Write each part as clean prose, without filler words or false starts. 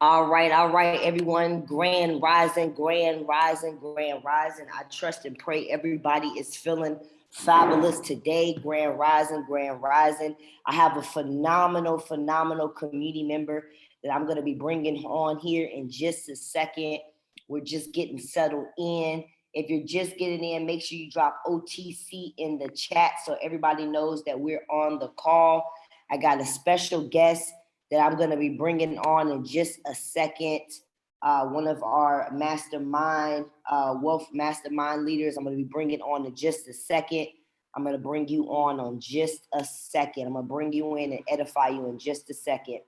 All right, everyone. Grand rising, grand rising, grand rising. I trust and pray everybody is feeling fabulous today. Grand rising, grand rising. I have a phenomenal community member that I'm going to be bringing on here in just a second. We're just getting settled in. If you're just getting in, make sure you drop OTC in the chat so everybody knows that we're on the call. I got a special guest that I'm going to be bringing on in just a second. One of our wealth mastermind leaders. I'm going to be bringing on in just a second. I'm going to bring you on just a second. I'm going to bring you in and edify you in just a second.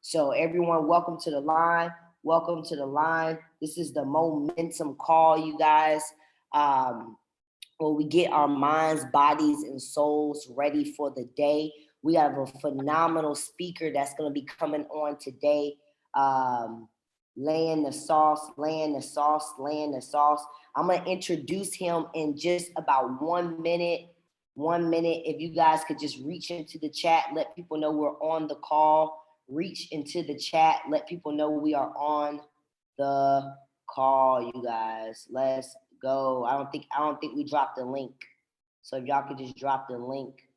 So everyone, welcome to the line. Welcome to the line. This is the momentum call, you guys. Where we get our minds, bodies, and souls ready for the day. We have a phenomenal speaker that's going to be coming on today, laying the sauce. I'm going to introduce him in just about 1 minute. 1 minute. If you guys could just reach into the chat, let people know we're on the call. Reach into the chat, let people know we are on the call, you guys. Let's go. I don't think we dropped the link. So if y'all could just drop the link.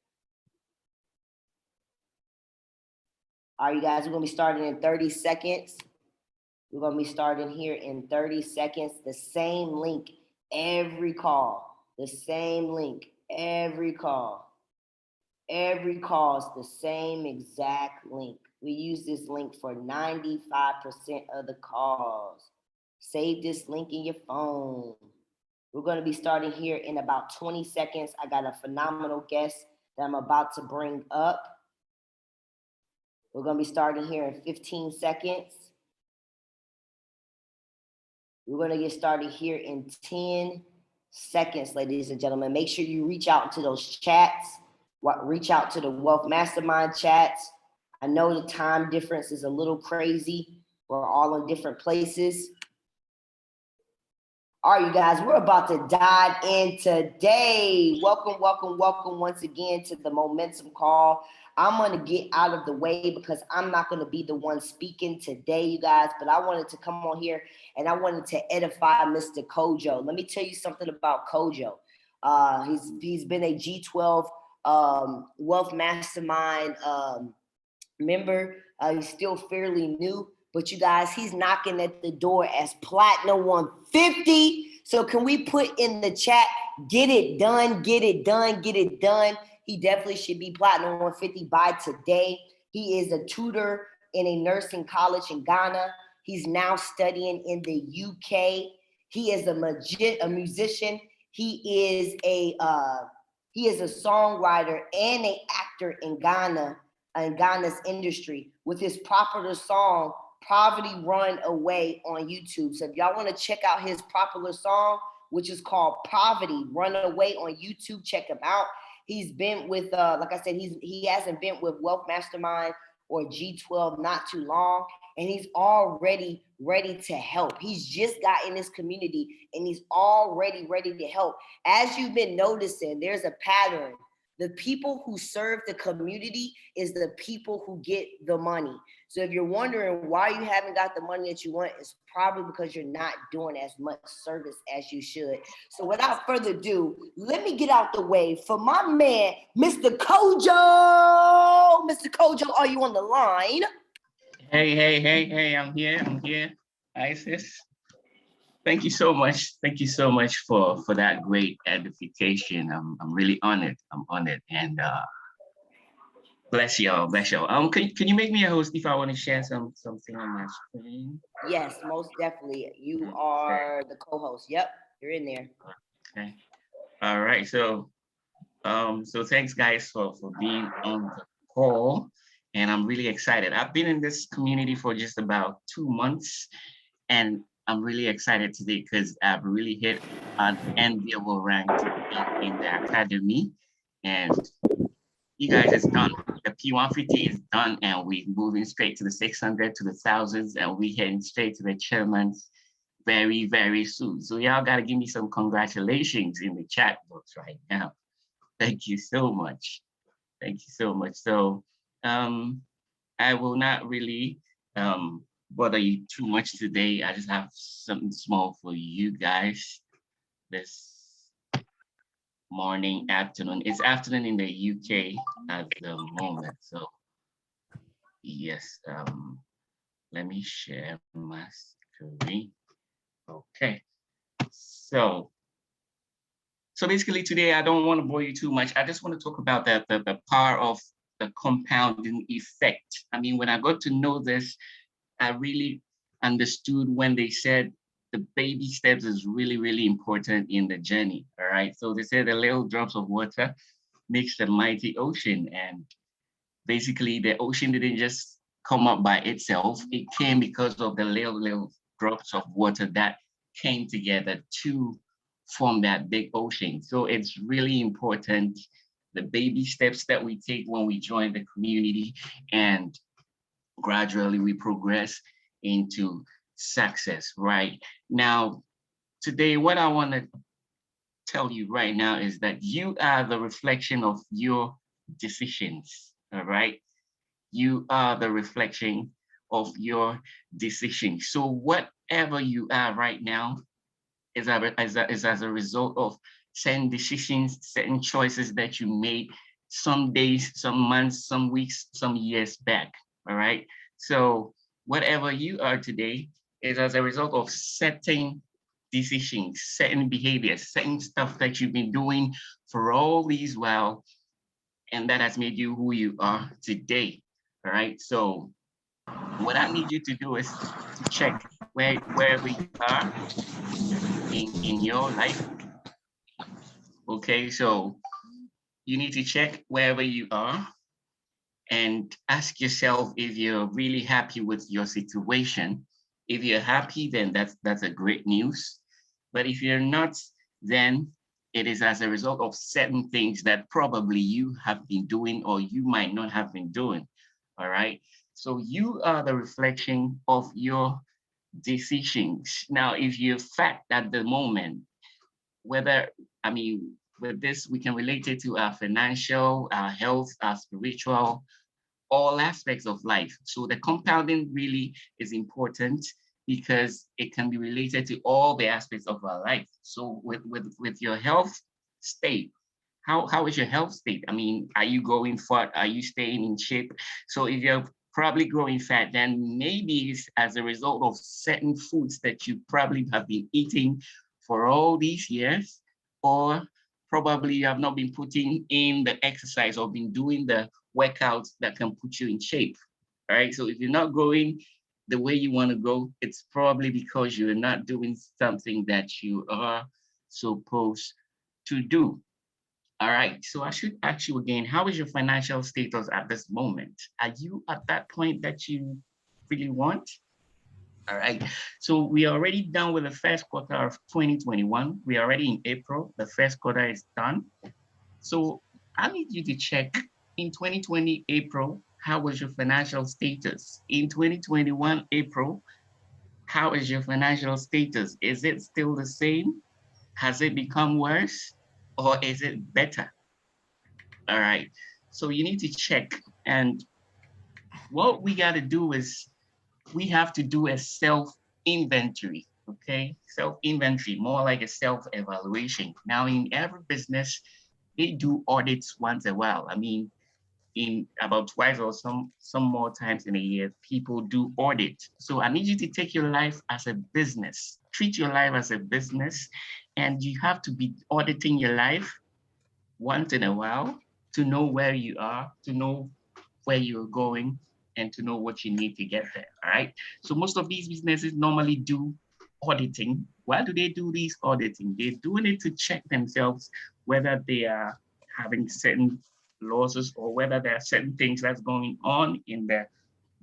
All right, you guys, we're gonna be starting in 30 seconds. We're gonna be starting here in 30 seconds. The same link every call. The same link every call. Every call is the same exact link. We use this link for 95% of the calls. Save this link in your phone. We're going to be starting here in about 20 seconds. I got a phenomenal guest that I'm about to bring up. We're going to be starting here in 15 seconds. We're going to get started here in 10 seconds, ladies and gentlemen. Make sure you reach out to those chats. Reach out to the Wealth Mastermind chats. I know the time difference is a little crazy. We're all in different places. All right, you guys, we're about to dive in today. Welcome once again to the Momentum Call. I'm going to get out of the way because I'm not going to be the one speaking today, you guys, but I wanted to come on here and I wanted to edify Mr. Kojo. Let me tell you something about Kojo. He's been a G12 Wealth Mastermind member. He's still fairly new, but you guys, he's knocking at the door as Platinum 150. So can we put in the chat, get it done, get it done, get it done. He definitely should be Platinum 150 by today. He is a tutor in a nursing college in Ghana. He's now studying in the UK. He is a musician. He is a songwriter and an actor in Ghana, in Ghana's industry, with his popular song, Poverty Run Away, on YouTube. So if y'all want to check out his popular song, which is called Poverty Run Away on YouTube, check him out. He's been with, like I said, he hasn't been with Wealth Mastermind or G12 not too long, and he's already ready to help. He's just got in this community and he's already ready to help. As you've been noticing, there's a pattern. The people who serve the community is the people who get the money. So if you're wondering why you haven't got the money that you want, it's probably because you're not doing as much service as you should. So without further ado, let me get out the way for my man, Mr. Kojo. Mr. Kojo, are you on the line? Hey, I'm here. Isis. Thank you so much. Thank you so much for that great edification. I'm really honored. I'm honored, and bless y'all. Can you make me a host if I want to share something on my screen? Yes, most definitely. You are the co-host. Yep, you're in there. Okay. All right. So thanks guys for being on the call, and I'm really excited. I've been in this community for just about 2 months, and I'm really excited today because I've really hit an enviable rank in the academy, and you guys, it's done. The P150 is done, and we're moving straight to the 600, to the thousands, and we're heading straight to the chairman's very, very soon. So y'all gotta give me some congratulations in the chat box right now. Thank you so much. Thank you so much. So I will not really bother you too much today. I just have something small for you guys this morning, afternoon. It's afternoon in the UK at the moment. So yes, let me share my screen. Okay. So basically today I don't want to bore you too much. I just want to talk about the power of the compounding effect. I mean, when I got to know this, I really understood when they said the baby steps is really, really important in the journey. All right. So they say the little drops of water makes the mighty ocean. And basically the ocean didn't just come up by itself. It came because of the little drops of water that came together to form that big ocean. So it's really important, the baby steps that we take when we join the community, and gradually we progress into success. Right now, today, what I want to tell you right now is that you are the reflection of your decisions. All right. You are the reflection of your decisions. So whatever you are right now is as a result of certain decisions, certain choices that you made some days, some months, some weeks, some years back. All right. So whatever you are today is as a result of certain decisions, certain behaviors, certain stuff that you've been doing for all these while, and that has made you who you are today. All right. So what I need you to do is to check wherever you are in your life. Okay, so you need to check wherever you are and ask yourself if you're really happy with your situation. If you're happy, then that's a great news. But if you're not, then it is as a result of certain things that probably you have been doing or you might not have been doing. All right. So you are the reflection of your decisions. Now, if you're fat at the moment, whether, I mean, with this, we can relate it to our financial, our health, our spiritual, all aspects of life. So the compounding really is important because it can be related to all the aspects of our life. So with your health state, how is your health state? I mean, are you growing fat? Are you staying in shape? So if you're probably growing fat, then maybe it's as a result of certain foods that you probably have been eating for all these years, or probably you have not been putting in the exercise or been doing the workouts that can put you in shape. All right. So if you're not growing the way you want to go, it's probably because you're not doing something that you are supposed to do. All right. So I should ask you again, how is your financial status at this moment? Are you at that point that you really want? All right. So we are already done with the first quarter of 2021. We are already in April. The first quarter is done. So I need you to check in 2020 April, how was your financial status? In 2021 April, how is your financial status? Is it still the same? Has it become worse or is it better? All right. So you need to check. And what we got to do is we have to do a self inventory. Okay. Self inventory, more like a self evaluation. Now, in every business, they do audits once a while. I mean, in about twice or some more times in a year, people do audit. So I need you to take your life as a business, treat your life as a business, and you have to be auditing your life once in a while to know where you are, to know where you're going, and to know what you need to get there. All right. So most of these businesses normally do auditing. Why do they do these auditing? They're doing it to check themselves whether they are having certain losses or whether there are certain things that's going on in their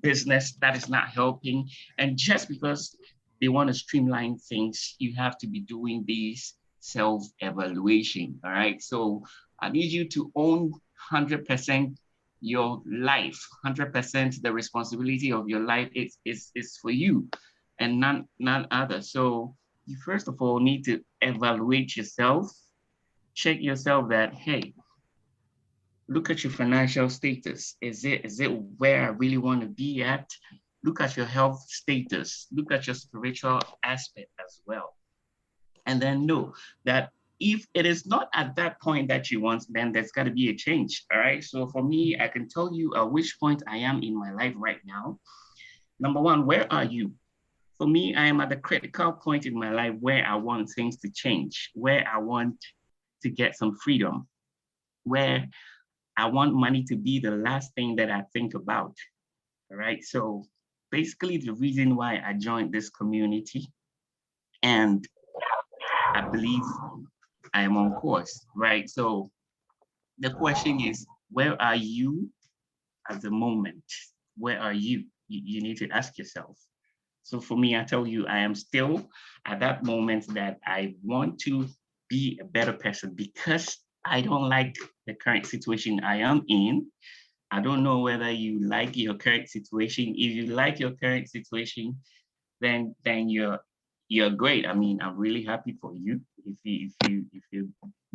business that is not helping. And just because they want to streamline things, you have to be doing these self-evaluation. All right. So I need you to own 100% your life, 100% the responsibility of your life is for you and none other. So you first of all need to evaluate yourself, check yourself that, hey, look at your financial status. Is it where I really want to be at? look at your health status, look at your spiritual aspect as well. And then know that if it is not at that point that you want, then there's got to be a change. All right. So for me, I can tell you at which point I am in my life right now. Number one, where are you? For me, I am at the critical point in my life where I want things to change, where I want to get some freedom, where I want money to be the last thing that I think about. All right. So basically, the reason why I joined this community, and I believe I am on course, right? So the question is, where are you at the moment? Where are you? You need to ask yourself. So for me, I tell you, I am still at that moment that I want to be a better person because I don't like the current situation I am in. I don't know whether you like your current situation. If you like your current situation, then you're great. I mean, I'm really happy for you. If you're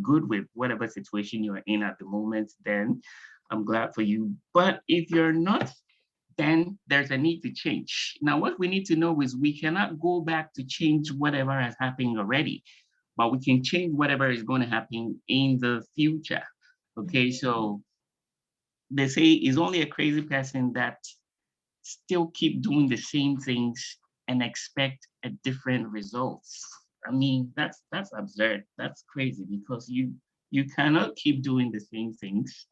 good with whatever situation you're in at the moment, then I'm glad for you. But if you're not, then there's a need to change. Now, what we need to know is we cannot go back to change whatever has happened already, but we can change whatever is going to happen in the future. Okay, so they say it's only a crazy person that still keep doing the same things and expect a different results. I mean, that's absurd. That's crazy because you cannot keep doing the same things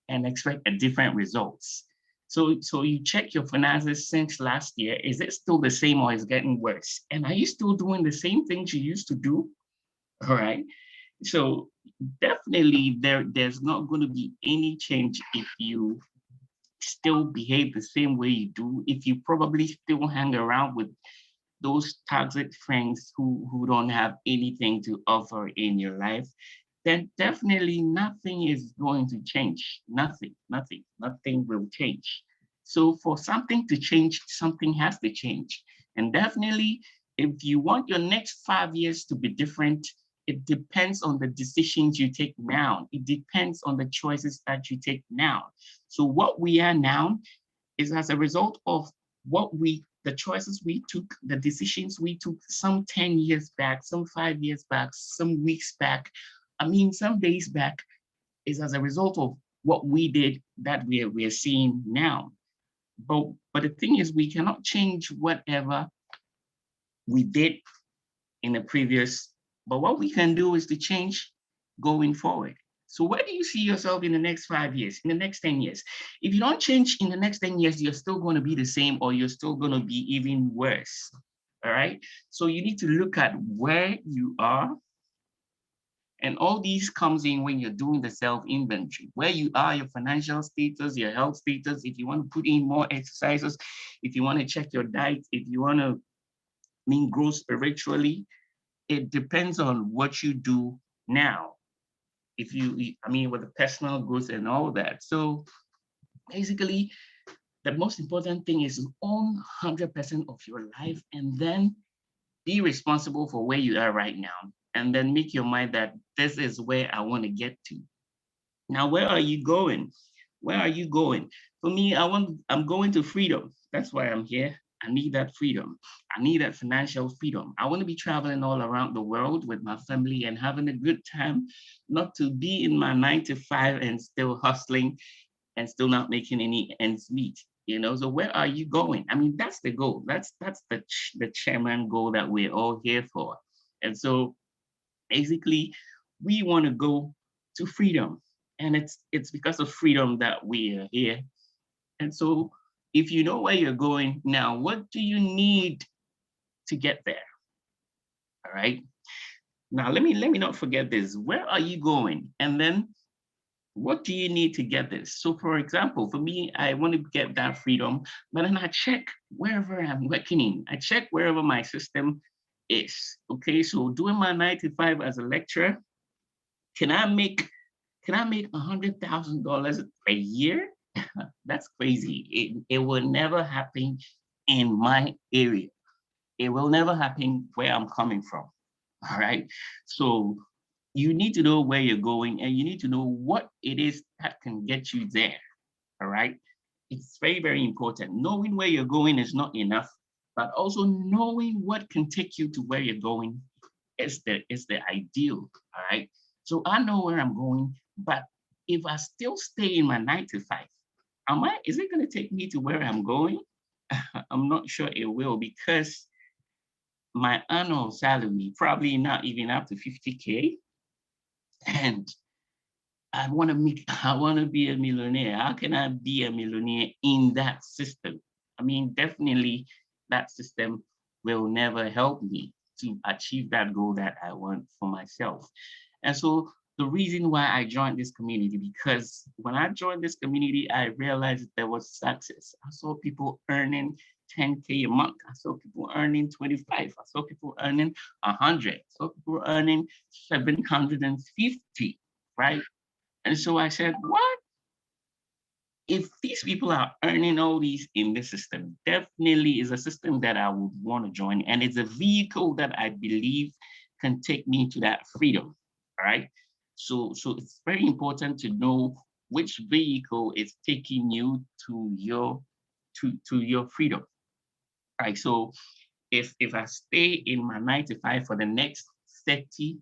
and expect a different results. So you check your finances since last year. Is it still the same or is it getting worse? And are you still doing the same things you used to do? All right. So definitely there's not going to be any change if you still behave the same way you do, if you probably still hang around with those toxic friends who don't have anything to offer in your life, then definitely nothing is going to change. Nothing will change. So for something to change, something has to change. And definitely, if you want your next 5 years to be different, it depends on the decisions you take now. It depends on the choices that you take now. So what we are now is as a result of the choices we took, the decisions we took some 10 years back, some 5 years back, some weeks back, I mean, some days back, is as a result of what we did that we're seeing now. But the thing is, we cannot change whatever we did in the previous, but what we can do is to change going forward. So where do you see yourself in the next 5 years, in the next 10 years? If you don't change in the next 10 years, you're still going to be the same or you're still going to be even worse. All right. So you need to look at where you are. And all these comes in when you're doing the self-inventory, where you are, your financial status, your health status, if you want to put in more exercises, if you want to check your diet, if you want to grow spiritually, it depends on what you do now. If you, I mean, with the personal growth and all that. So basically, the most important thing is to own 100% of your life and then be responsible for where you are right now. And then make your mind that this is where I want to get to. Now, where are you going? Where are you going? For me, I'm going to freedom. That's why I'm here. I need that freedom. I need that financial freedom. I want to be traveling all around the world with my family and having a good time, not to be in my 9 to 5 and still hustling and still not making any ends meet. So where are you going? I mean, that's the goal. That's the chairman goal that we're all here for. And so basically, we want to go to freedom. And it's because of freedom that we are here. And so if you know where you're going now, what do you need to get there? All right. Now let me not forget this. Where are you going? And then what do you need to get this? So for example, for me, I want to get that freedom, but then I check wherever I'm working in. I check wherever my system is. Okay. So doing my 9 to 5 as a lecturer, can I make $100,000 a year? That's crazy. It will never happen in my area. It will never happen where I'm coming from. All right. So you need to know where you're going and you need to know what it is that can get you there. All right. It's very, very important. Knowing where you're going is not enough, but also knowing what can take you to where you're going is the ideal. All right. So I know where I'm going, but if I still stay in my 9 to 5, is it going to take me to where I'm going? I'm not sure it will, because my annual salary probably not even up to 50K. And I want to be a millionaire. How can I be a millionaire in that system? I mean, definitely that system will never help me to achieve that goal that I want for myself. And so the reason why I joined this community, because when I joined this community, I realized there was success. I saw people earning 10K a month. I saw people earning 25. I saw people earning 100. I saw people earning 750, right? And so I said, what? If these people are earning all these in this system, definitely is a system that I would want to join. And it's a vehicle that I believe can take me to that freedom. All right. So it's very important to know which vehicle is taking you to your freedom. All right. So if I stay in my 9 to 5 for the next 30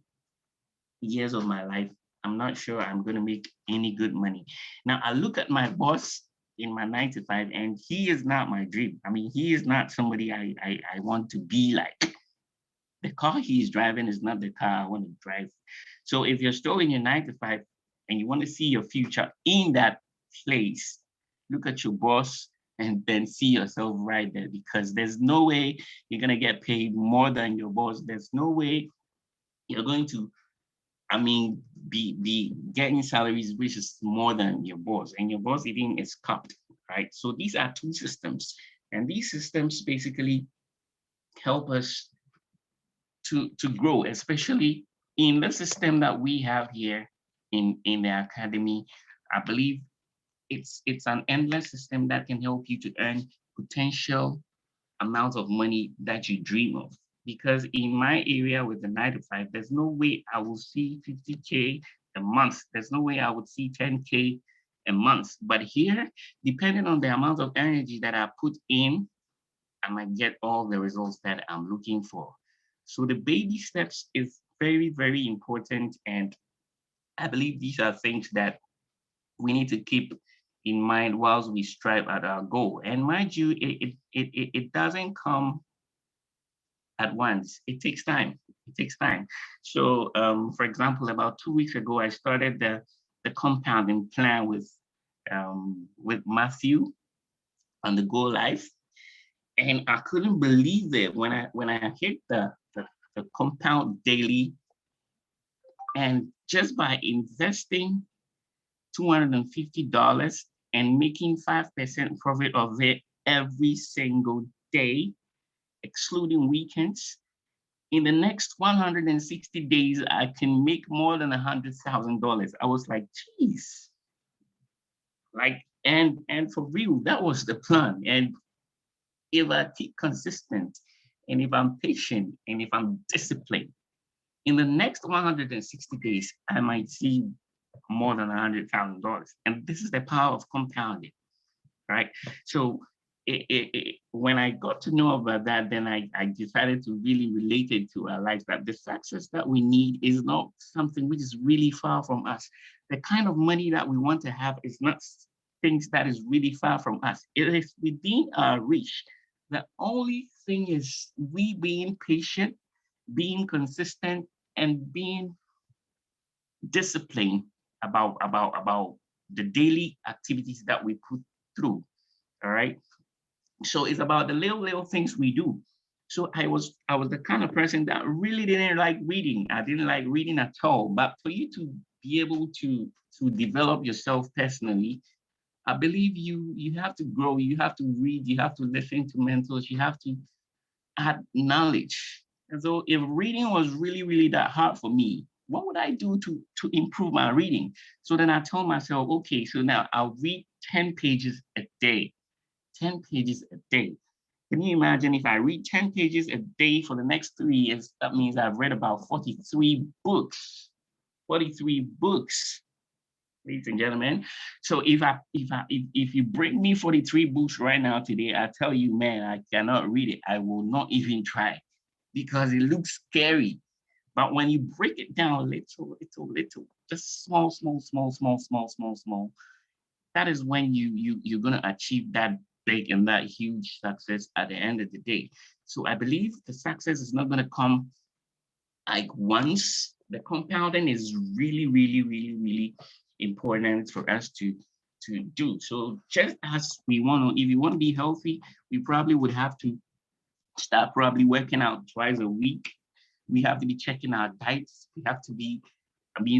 years of my life, I'm not sure I'm going to make any good money. Now, I look at my boss in my 9 to 5, and he is not my dream. I mean, he is not somebody I want to be like. The car he's driving is not the car I want to drive. So if you're still in your 9 to 5 and you want to see your future in that place, look at your boss and then see yourself right there, because there's no way you're going to get paid more than your boss. There's no way you're going to, I mean, be getting salaries which is more than your boss, and your boss even is capped, right? So these are two systems, and these systems basically help us to grow, especially in the system that we have here in the academy. I believe it's an endless system that can help you to earn potential amount of money that you dream of. Because in my area with the 9 to 5, there's no way I will see 50K a month. There's no way I would see 10K a month. But here, depending on the amount of energy that I put in, I might get all the results that I'm looking for. So the baby steps is very, very important. And I believe these are things that we need to keep in mind whilst we strive at our goal. And mind you, it doesn't come at once. It takes time. It takes time. So, for example, about 2 weeks ago, I started the compounding plan with Matthew on the Go Life, and I couldn't believe it when I hit the compound daily, and just by investing $250 and making 5% profit of it every single day, excluding weekends, in the next 160 days, I can make more than $100,000. I was like, geez, like, and for real, that was the plan. And if I keep consistent, and if I'm patient, and if I'm disciplined, in the next 160 days, I might see more than $100,000. And this is the power of compounding, right? So when I got to know about that, then I decided to really relate it to our lives, that the success that we need is not something which is really far from us. The kind of money that we want to have is not things that is really far from us. It is within our reach. The only thing is we being patient, being consistent, and being disciplined about the daily activities that we put through. All right. So it's about the little things we do. So I was the kind of person that really didn't like reading. I didn't like reading at all. But for you to be able to develop yourself personally, I believe you have to grow, you have to read, you have to listen to mentors, you have to add knowledge. And so if reading was really, really that hard for me, what would I do to improve my reading? So then I told myself, okay, so now I'll read 10 pages a day. 10 pages a day. Can you imagine if I read 10 pages a day for the next 3 years? That means I've read about 43 books. 43 books. ladies and gentlemen. So if you bring me 43 books right now today, I tell you, man, I cannot read it. I will not even try because it looks scary. But when you break it down little, just small, that is when you're gonna achieve that big and that huge success at the end of the day. So I believe the success is not gonna come like once. The compounding is really important for us to do. So just as we want to, if you want to be healthy, we probably would have to start probably working out twice a week. We have to be checking our diets. We have to be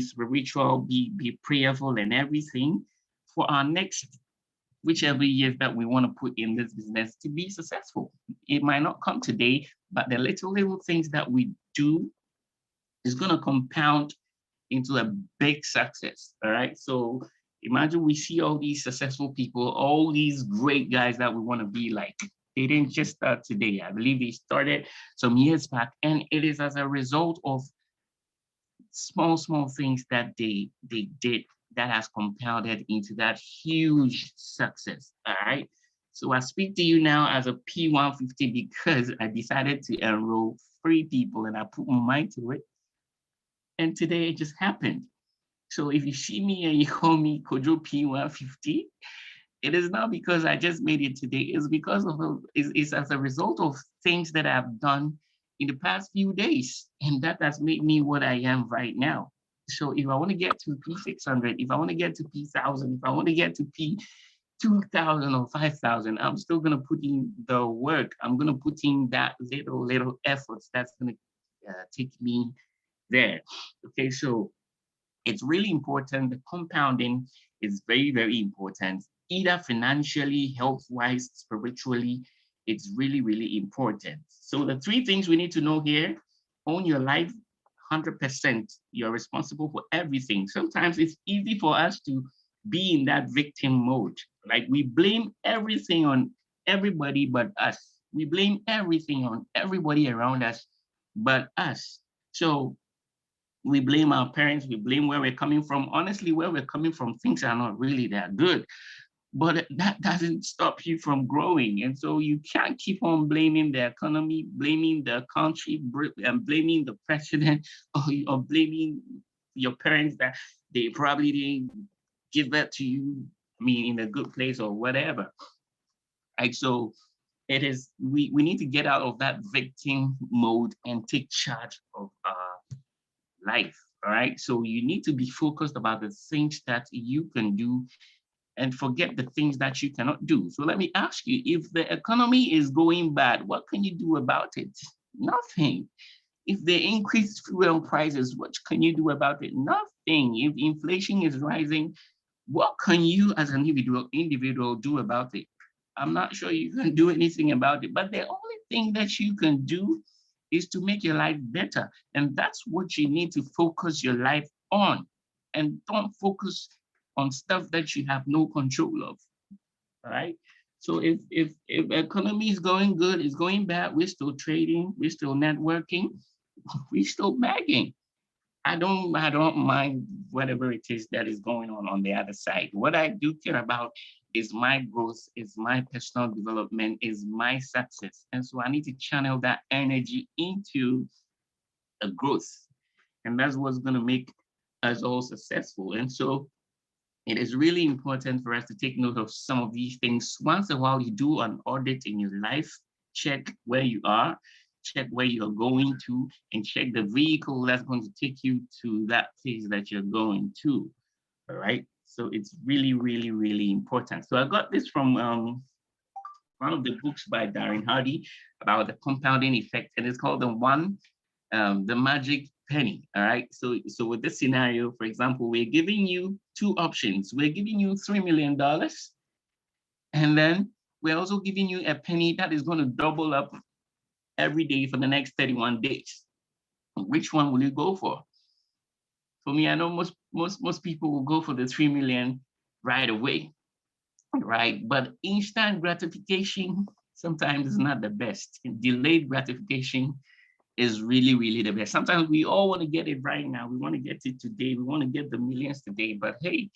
spiritual, be prayerful and everything for our next whichever years that we want to put in this business to be successful. It might not come today, but the little things that we do is going to compound into a big success. All right. So imagine we see all these successful people, all these great guys that we want to be like. They didn't just start today. I believe they started some years back, and it is as a result of small things that they did that has compounded into that huge success. All right. So I speak to you now as a P150 because I decided to enroll 3 people and I put my mind to it. And today it just happened. So if you see me and you call me Kojo P150, it is not because I just made it today. It's because of it's as a result of things that I've done in the past few days, and that has made me what I am right now. So if I want to get to P600, if I want to get to P1000, if I want to get to P2000 or 5000, I'm still gonna put in the work. I'm gonna put in that little efforts that's gonna take me there. Okay, so it's really important. The compounding is very important, either financially, health-wise, spiritually. It's really important. So the 3 things we need to know here: own your life 100%. You're responsible for everything. Sometimes it's easy for us to be in that victim mode. Like we blame everything on everybody but us. We blame everything on everybody around us but us. So we blame our parents, we blame where we're coming from. Honestly, where we're coming from, things are not really that good, but that doesn't stop you from growing. And so you can't keep on blaming the economy, blaming the country, and blaming the president, or blaming your parents that they probably didn't give that to you, I mean, in a good place or whatever. Right? So we need to get out of that victim mode and take charge of life. All right. So you need to be focused about the things that you can do and forget the things that you cannot do. So let me ask you, if the economy is going bad, what can you do about it? Nothing. If they increase fuel prices, what can you do about it? Nothing. If inflation is rising, what can you as an individual do about it? I'm not sure you can do anything about it, but the only thing that you can do is to make your life better. And that's what you need to focus your life on. And don't focus on stuff that you have no control of. All right. So if economy is going good, it's going bad, we're still trading, we're still networking, we're still bagging. I don't mind whatever it is that is going on the other side. What I do care about is my growth, is my personal development, is my success. And so I need to channel that energy into a growth. And that's what's going to make us all successful. And so it is really important for us to take note of some of these things. Once in a while, you do an audit in your life, check where you are, check where you're going to, and check the vehicle that's going to take you to that place that you're going to. All right. So it's really important. So I got this from one of the books by Darren Hardy about the compounding effect, and it's called the magic penny. All right. So with this scenario, for example, we're giving you 2 options. We're giving you $3 million, and then we're also giving you a penny that is going to double up every day for the next 31 days. Which one will you go for? For me, I know most people will go for the 3 million right away, right? But instant gratification sometimes is not the best. Delayed gratification is really the best. Sometimes we all want to get it right now. We want to get it today. We want to get the millions today. But hey,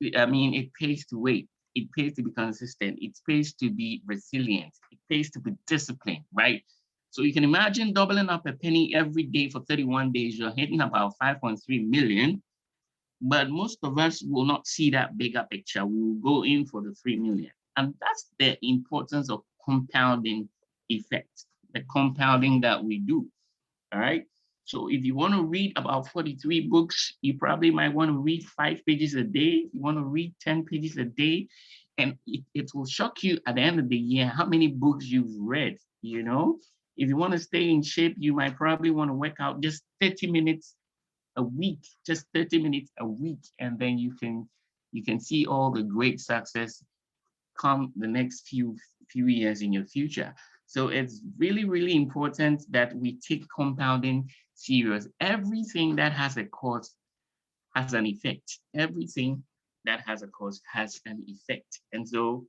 it pays to wait. It pays to be consistent. It pays to be resilient. It pays to be disciplined, right? So you can imagine doubling up a penny every day for 31 days, you're hitting about 5.3 million. But most of us will not see that bigger picture. We will go in for the 3 million. And that's the importance of compounding effect, the compounding that we do. All right. So if you want to read about 43 books, you probably might want to read 5 pages a day. You want to read 10 pages a day. And it will shock you at the end of the year how many books you've read, you know. If you want to stay in shape, you might probably want to work out just 30 minutes a week, just 30 minutes a week. And then you can see all the great success come the next few years in your future. So it's really, really important that we take compounding serious. Everything that has a cause has an effect. Everything that has a cause has an effect. And so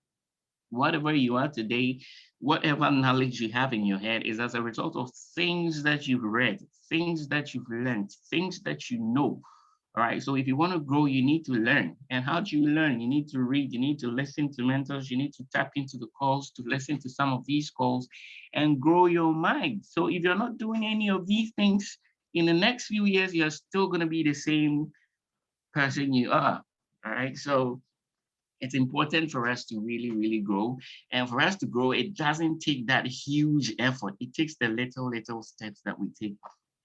whatever you are today, whatever knowledge you have in your head is as a result of things that you've read, things that you've learned, things that you know. All right. So if you want to grow, you need to learn. And how do you learn? You need to read, you need to listen to mentors, you need to tap into the calls, to listen to some of these calls and grow your mind. So if you're not doing any of these things, in the next few years, you're still going to be the same person you are. All right. So it's important for us to really, really grow. And for us to grow, it doesn't take that huge effort. It takes the little steps that we take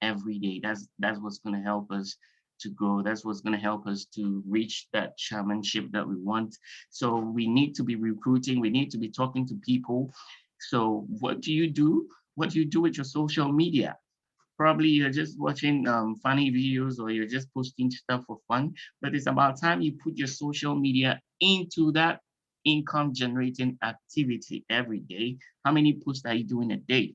every day. That's what's going to help us to grow. That's what's going to help us to reach that chairmanship that we want. So we need to be recruiting. We need to be talking to people. So what do you do? What do you do with your social media? Probably you're just watching funny videos or you're just posting stuff for fun, but it's about time you put your social media into that income generating activity every day. How many posts are you doing a day?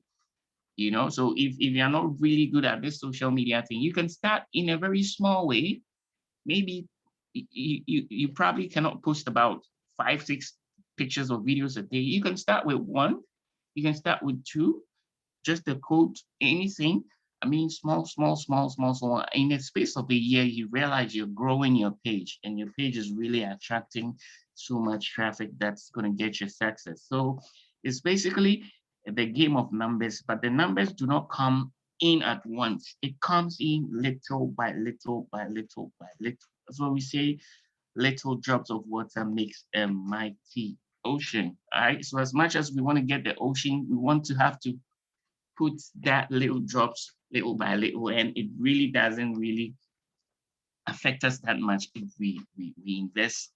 You know, so if you're not really good at this social media thing, you can start in a very small way. Maybe you probably cannot post about 5, 6 pictures or videos a day. You can start with one, you can start with two, just the code, anything. I mean, small. In the space of a year, you realize you're growing your page and your page is really attracting so much traffic that's going to get you success. So it's basically the game of numbers, but the numbers do not come in at once. It comes in little by little by little by little. That's what we say, little drops of water makes a mighty ocean. All right. So as much as we want to get the ocean, we want to have to put that little drops little by little, and it really doesn't really affect us that much if we invest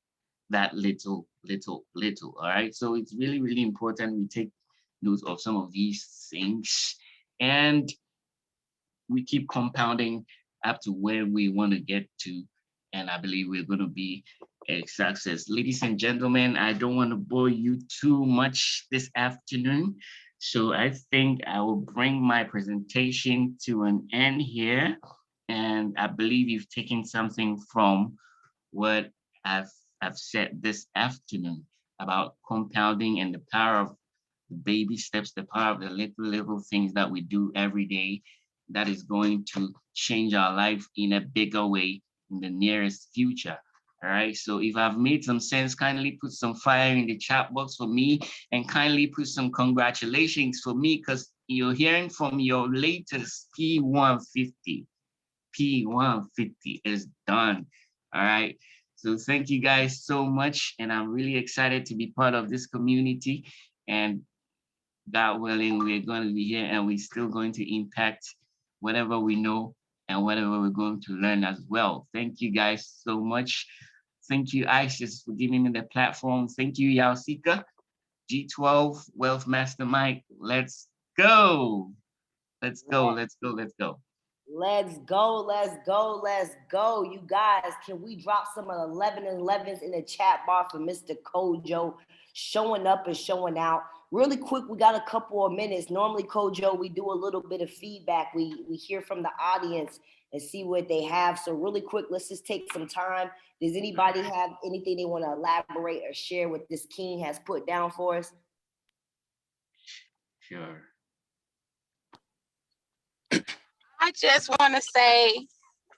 that little. All right. So it's really, really important we take note of some of these things and we keep compounding up to where we want to get to. And I believe we're going to be a success. Ladies and gentlemen, I don't want to bore you too much this afternoon. So I think I will bring my presentation to an end here. And I believe you've taken something from what I've said this afternoon about compounding and the power of the baby steps, the power of the little things that we do every day that is going to change our life in a bigger way in the nearest future. All right. So if I've made some sense, kindly put some fire in the chat box for me and kindly put some congratulations for me because you're hearing from your latest P150. P150 is done. All right. So thank you guys so much. And I'm really excited to be part of this community. And God willing, we're going to be here and we're still going to impact whatever we know and whatever we're going to learn as well. Thank you guys so much. Thank you, Isis, for giving me the platform. Thank you, Yausika, G12 Wealth Mastermind. Let's go. Let's go. Let's go. You guys, can we drop some of the 11 and 11s in the chat bar for Mr. Kojo showing up and showing out? Really quick, we got a couple of minutes. Normally, Kojo, we do a little bit of feedback. We hear from the audience and see what they have. So really quick, let's just take some time. Does anybody have anything they want to elaborate or share what this king has put down for us? Sure. I just want to say,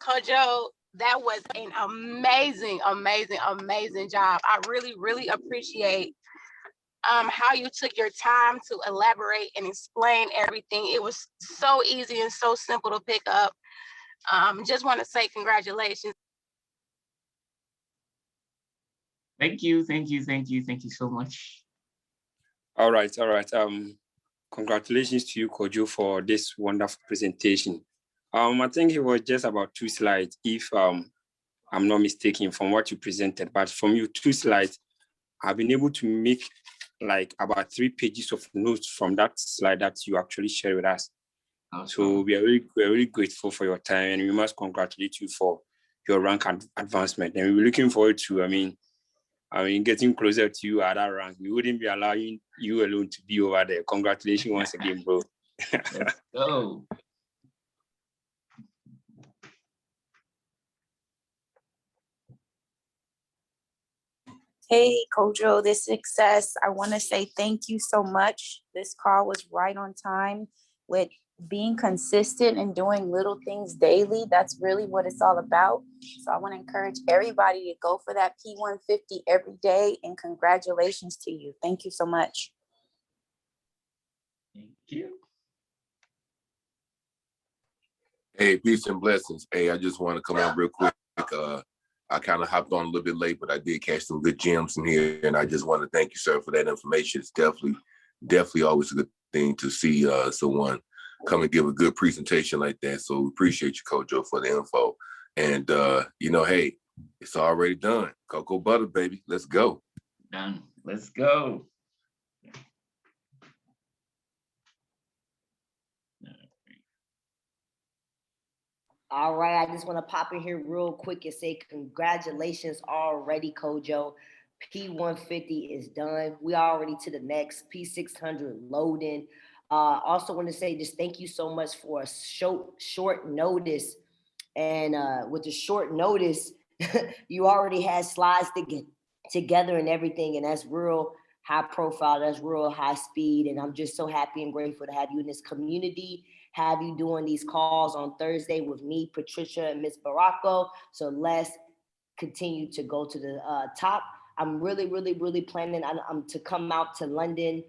Kojo, That was an amazing, amazing, amazing job. I really, really appreciate how you took your time to elaborate and explain everything. It was so easy and so simple to pick up. Just want to say congratulations. Thank you, thank you, thank you, thank you so much. All right, all right. Congratulations to you, Kojo, for this wonderful presentation. I think it was just about 2 slides, if I'm not mistaken, from what you presented. But from your 2 slides, I've been able to make like about 3 pages of notes from that slide that you actually shared with us. Awesome. So we're really grateful for your time, and we must congratulate you for your rank advancement. And we're looking forward to, I mean, getting closer to you at that rank. We wouldn't be allowing you alone to be over there. Congratulations once again, bro. Let's go. Hey, Kojo, this success. I want to say thank you so much. This call was right on time with being consistent and doing little things daily. That's really what it's all about. So I want to encourage everybody to go for that P150 every day, and congratulations to you. Thank you so much. Thank you. Hey, peace and blessings. Hey, I just want to come out real quick. I kind of hopped on a little bit late, but I did catch some good gems in here, and I just want to thank you, sir, for that information. It's definitely always a good thing to see someone come and give a good presentation like that. So we appreciate you, Kojo, for the info. And hey, it's already done. Cocoa butter, baby. Let's go. Done. Let's go. All right, I just want to pop in here real quick and say congratulations already, Kojo. P150 is done. We already to the next P600 loading. Also want to say just thank you so much for a short notice. And with the short notice, you already had slides to get together and everything. And that's real high profile. That's real high speed. And I'm just so happy and grateful to have you in this community, have you doing these calls on Thursday with me, Patricia, and Miss Baracco. So let's continue to go to the top. I'm really planning on to come out to London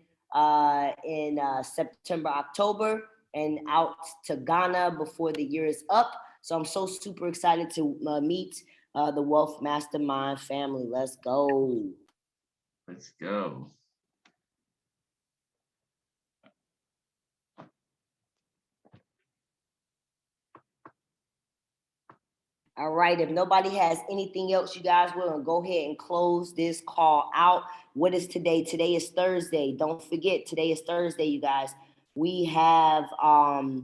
in September, October, and out to Ghana before the year is up. So I'm so super excited to meet the Wealth Mastermind family. Let's go. Let's go. All right, if nobody has anything else, you guys will go ahead and close this call out. What is today? Today is Thursday. Don't forget, today is Thursday, you guys. We have, I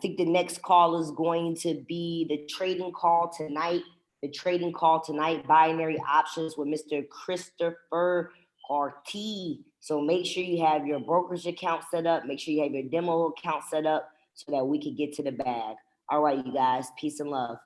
think the next call is going to be the trading call tonight. The trading call tonight, binary options with Mr. Christopher Harty. So make sure you have your brokerage account set up. Make sure you have your demo account set up so that we can get to the bag. All right, you guys, peace and love.